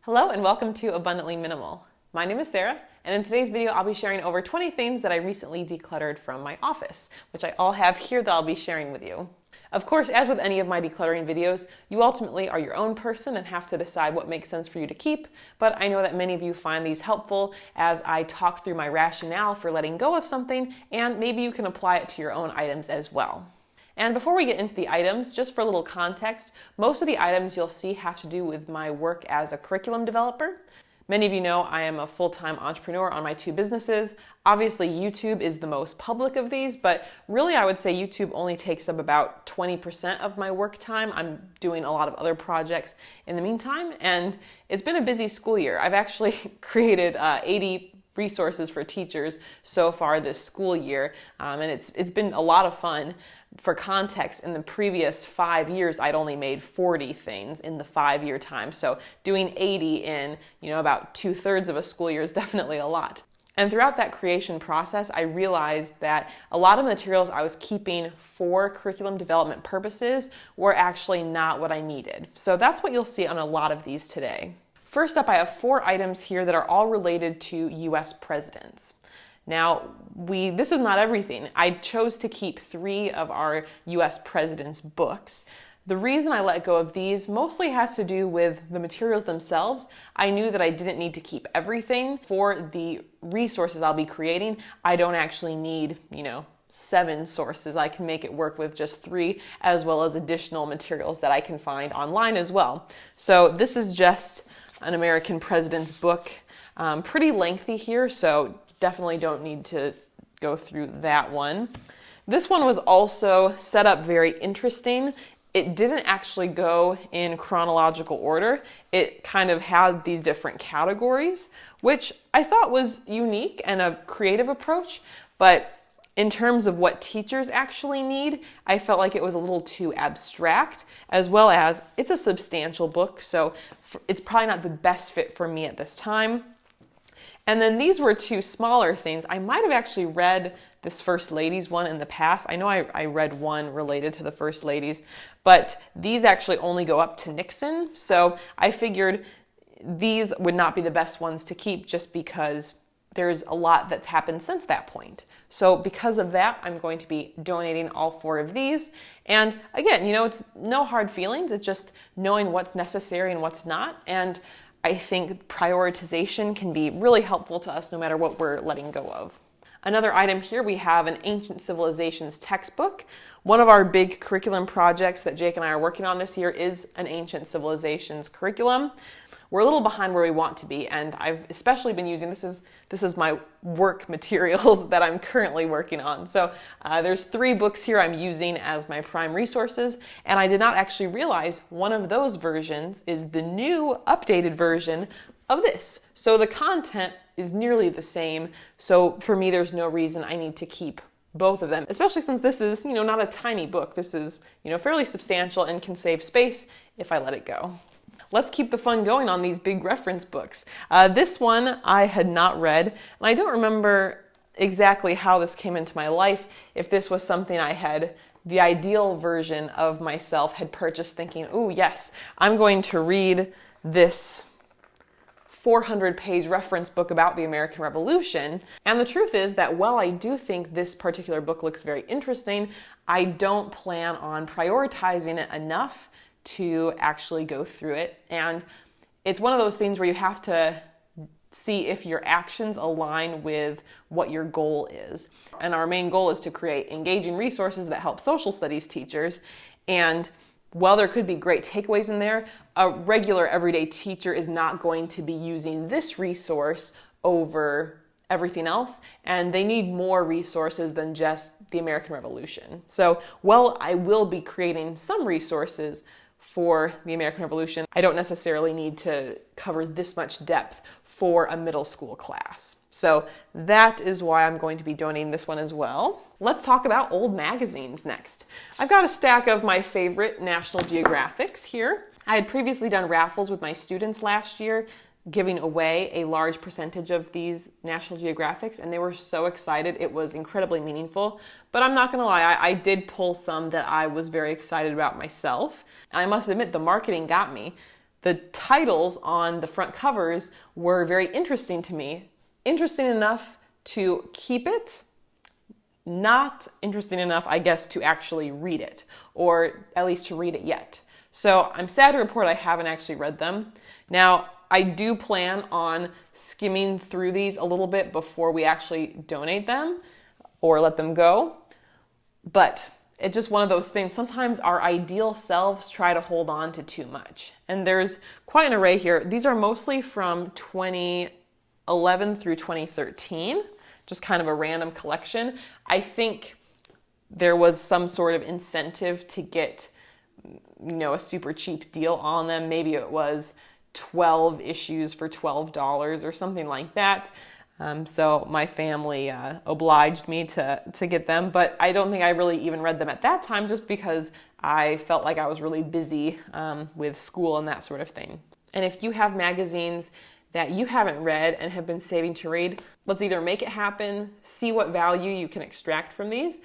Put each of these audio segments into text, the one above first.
Hello and welcome to Abundantly Minimal. My name is Sarah, and in today's video I'll be sharing over 20 things that I recently decluttered from my office, which I all have here that I'll be sharing with you. Of course, as with any of my decluttering videos, you ultimately are your own person and have to decide what makes sense for you to keep, but I know that many of you find these helpful as I talk through my rationale for letting go of something, and maybe you can apply it to your own items as well. And before we get into the items, just for a little context, most of the items you'll see have to do with my work as a curriculum developer. Many of you know I am a full-time entrepreneur on my two businesses. Obviously, YouTube is the most public of these, but really I would say YouTube only takes up about 20% of my work time. I'm doing a lot of other projects in the meantime, and it's been a busy school year. I've actually created 80 resources for teachers so far this school year, and it's been a lot of fun. For context, in the previous 5 years, I'd only made 40 things in the 5-year time. So doing 80 in, about 2/3 of a school year is definitely a lot. And throughout that creation process, I realized that a lot of materials I was keeping for curriculum development purposes were actually not what I needed. So that's what you'll see on a lot of these today. First up, I have 4 items here that are all related to US presidents. Now, this is not everything. I chose to keep 3 of our US presidents' books. The reason I let go of these mostly has to do with the materials themselves. I knew that I didn't need to keep everything. For the resources I'll be creating, I don't actually need, 7 sources. I can make it work with just 3, as well as additional materials that I can find online as well. So this is just an American president's book. Pretty lengthy here, so definitely don't need to go through that one. This one was also set up very interesting. It didn't actually go in chronological order. It kind of had these different categories, which I thought was unique and a creative approach, but in terms of what teachers actually need, I felt like it was a little too abstract, as well as it's a substantial book, so it's probably not the best fit for me at this time. And then these were 2 smaller things. I might have actually read this First Ladies one in the past. I know I read one related to the First Ladies, but these actually only go up to Nixon. So I figured these would not be the best ones to keep just because there's a lot that's happened since that point. So because of that, I'm going to be donating all 4 of these. And again, it's no hard feelings. It's just knowing what's necessary and what's not. And I think prioritization can be really helpful to us no matter what we're letting go of. Another item here, we have an Ancient Civilizations textbook. One of our big curriculum projects that Jake and I are working on this year is an Ancient Civilizations curriculum. We're a little behind where we want to be, and I've especially been using, this is my work materials that I'm currently working on. So there's 3 books here I'm using as my prime resources, and I did not actually realize one of those versions is the new updated version of this. So the content is nearly the same, so for me there's no reason I need to keep both of them, especially since this is, not a tiny book. This is, fairly substantial and can save space if I let it go. Let's keep the fun going on these big reference books. This one I had not read, and I don't remember exactly how this came into my life, if this was something I had, the ideal version of myself had purchased thinking, oh yes, I'm going to read this 400-page reference book about the American Revolution. And the truth is that while I do think this particular book looks very interesting, I don't plan on prioritizing it enough to actually go through it. And it's one of those things where you have to see if your actions align with what your goal is. And our main goal is to create engaging resources that help social studies teachers. And while there could be great takeaways in there, a regular everyday teacher is not going to be using this resource over everything else, and they need more resources than just the American Revolution. So while I will be creating some resources for the American Revolution, I don't necessarily need to cover this much depth for a middle school class. So that is why I'm going to be donating this one as well. Let's talk about old magazines next. I've got a stack of my favorite National Geographics here. I had previously done raffles with my students last year, giving away a large percentage of these National Geographics, and they were so excited. It was incredibly meaningful. But I'm not gonna lie, I did pull some that I was very excited about myself. And I must admit, the marketing got me. the titles on the front covers were very interesting to me. Interesting enough to keep it, not interesting enough, I guess, to actually read it, or at least to read it yet. So I'm sad to report I haven't actually read them. Now, I do plan on skimming through these a little bit before we actually donate them or let them go. But it's just one of those things. Sometimes our ideal selves try to hold on to too much. And there's quite an array here. These are mostly from 2011 through 2013, just kind of a random collection. I think there was some sort of incentive to get, a super cheap deal on them. Maybe it was 12 issues for $12 or something like that. So my family obliged me to get them, but I don't think I really even read them at that time just because I felt like I was really busy with school and that sort of thing. And if you have magazines that you haven't read and have been saving to read, let's either make it happen, see what value you can extract from these,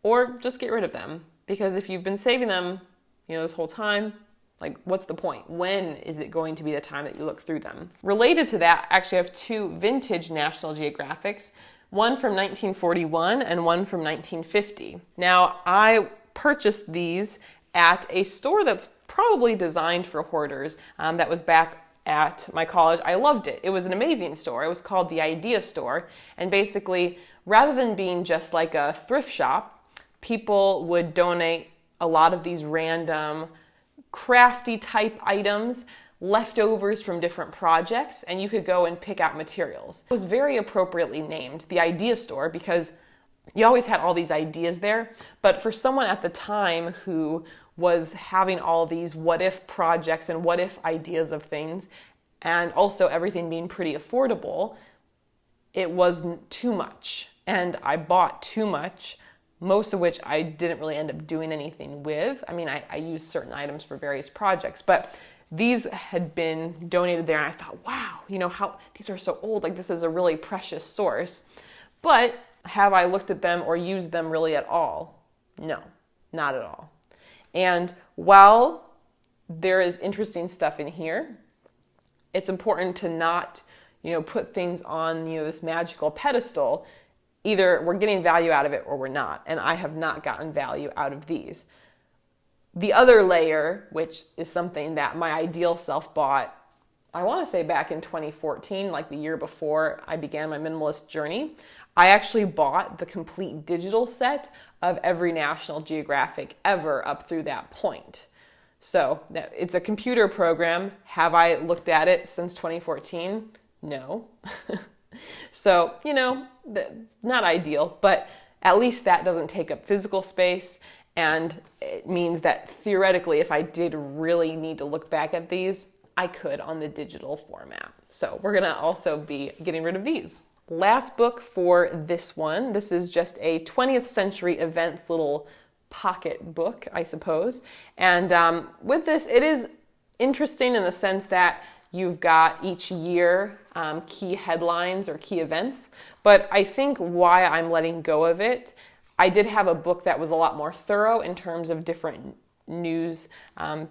or just get rid of them. Because if you've been saving them, this whole time, like, what's the point? When is it going to be the time that you look through them? Related to that, I actually have two vintage National Geographics, one from 1941 and one from 1950. Now, I purchased these at a store that's probably designed for hoarders, that was back at my college. I loved it. It was an amazing store. It was called the Idea Store. And basically, rather than being just like a thrift shop, people would donate a lot of these random crafty type items, leftovers from different projects, and you could go and pick out materials. It was very appropriately named the Idea Store because you always had all these ideas there, but for someone at the time who was having all these what if projects and what if ideas of things, and also everything being pretty affordable, it wasn't too much. And I bought too much, most of which I didn't really end up doing anything with. I mean, I used certain items for various projects, but these had been donated there, and I thought, wow, how these are so old, like this is a really precious source. But have I looked at them or used them really at all? No, not at all. And while there is interesting stuff in here, it's important to not, put things on, this magical pedestal. Either we're getting value out of it or we're not, and I have not gotten value out of these. The other layer, which is something that my ideal self bought, I want to say back in 2014, like the year before I began my minimalist journey, I actually bought the complete digital set of every National Geographic ever up through that point. So it's a computer program. Have I looked at it since 2014? No. So, not ideal, but at least that doesn't take up physical space, and it means that theoretically, if I did really need to look back at these, I could on the digital format. So we're gonna also be getting rid of these. Last book for this one. This is just a 20th century events little pocket book, I suppose. And with this, it is interesting in the sense that you've got each year key headlines or key events, but I think why I'm letting go of it, I did have a book that was a lot more thorough in terms of different news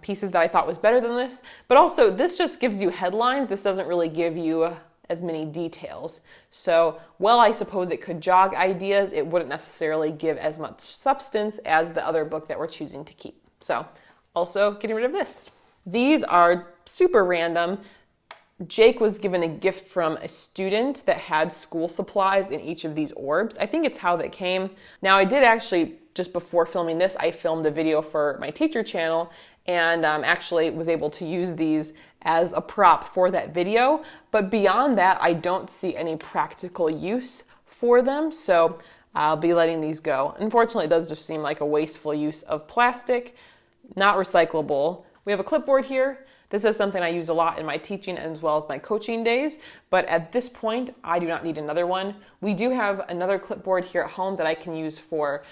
pieces that I thought was better than this, but also this just gives you headlines. This doesn't really give you as many details. So while I suppose it could jog ideas, it wouldn't necessarily give as much substance as the other book that we're choosing to keep. So also getting rid of this. These are super random. Jake was given a gift from a student that had school supplies in each of these orbs. I think it's how they came. Now I did actually, just before filming this, I filmed a video for my teacher channel and actually was able to use these as a prop for that video. But beyond that, I don't see any practical use for them. So I'll be letting these go. Unfortunately, it does just seem like a wasteful use of plastic, not recyclable. We have a clipboard here. This is something I use a lot in my teaching as well as my coaching days, but at this point, I do not need another one. We do have another clipboard here at home that I can use for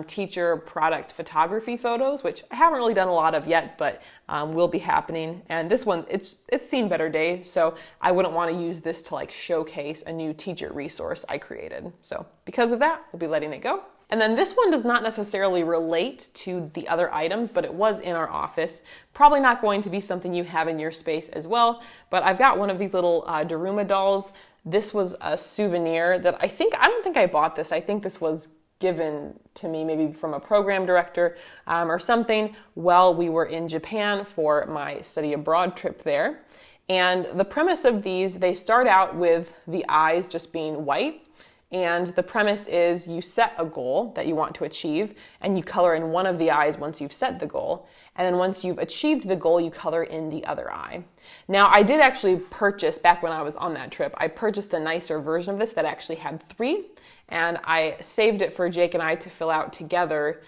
teacher product photography photos, which I haven't really done a lot of yet, but will be happening. And this one, it's seen better days, so I wouldn't want to use this to like showcase a new teacher resource I created. So because of that, we'll be letting it go. And then this one does not necessarily relate to the other items, but it was in our office. Probably not going to be something you have in your space as well, but I've got one of these little Daruma dolls. This was a souvenir that I don't think I bought this. I think this was given to me maybe from a program director or something while we were in Japan for my study abroad trip there. And the premise of these, they start out with the eyes just being white. And the premise is you set a goal that you want to achieve and you color in one of the eyes once you've set the goal. And then once you've achieved the goal, you color in the other eye. Now, I did actually purchase, back when I was on that trip, I purchased a nicer version of this that actually had 3. And I saved it for Jake and I to fill out together.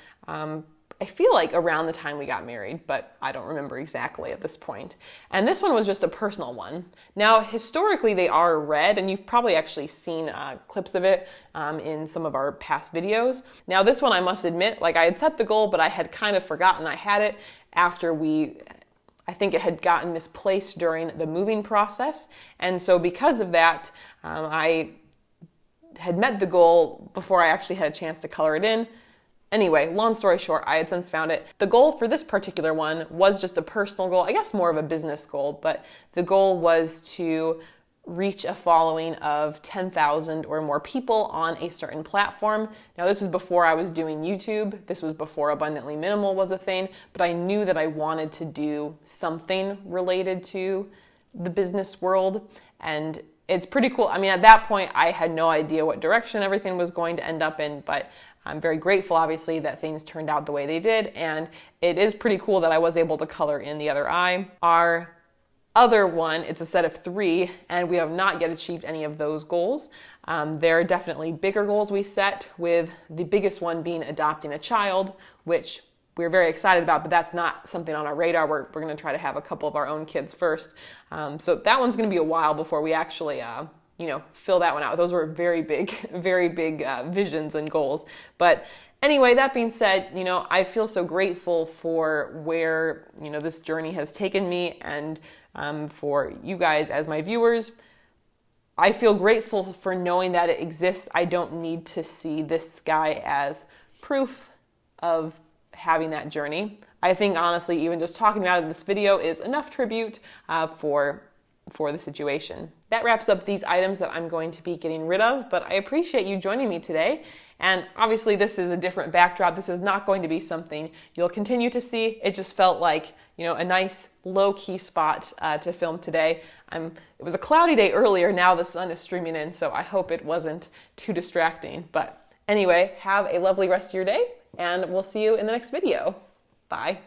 I feel like around the time we got married, but I don't remember exactly at this point. And this one was just a personal one. Now, historically, they are red, and you've probably actually seen clips of it in some of our past videos. Now, this one, I must admit, like I had set the goal, but I had kind of forgotten I had it after I think it had gotten misplaced during the moving process. And so because of that, I had met the goal before I actually had a chance to color it in. Anyway, long story short, I had since found it. The goal for this particular one was just a personal goal, I guess more of a business goal, but the goal was to reach a following of 10,000 or more people on a certain platform. Now, this was before I was doing YouTube. This was before Abundantly Minimal was a thing, but I knew that I wanted to do something related to the business world, and it's pretty cool. I mean, at that point, I had no idea what direction everything was going to end up in, but I'm very grateful, obviously, that things turned out the way they did, and it is pretty cool that I was able to color in the other eye. Our other one, it's a set of 3, and we have not yet achieved any of those goals. There are definitely bigger goals we set, with the biggest one being adopting a child, which we're very excited about, but that's not something on our radar. We're going to try to have a couple of our own kids first. So that one's going to be a while before we actually fill that one out. Those were very big visions and goals. But anyway, that being said, I feel so grateful for where, this journey has taken me, and for you guys as my viewers. I feel grateful for knowing that it exists. I don't need to see this guy as proof of having that journey. I think honestly, even just talking about it in this video is enough tribute for the situation. That wraps up these items that I'm going to be getting rid of, but I appreciate you joining me today. And obviously this is a different backdrop. This is not going to be something you'll continue to see. It just felt like, a nice low-key spot to film today. It was a cloudy day earlier. Now the sun is streaming in, so I hope it wasn't too distracting. But anyway, have a lovely rest of your day, and we'll see you in the next video. Bye.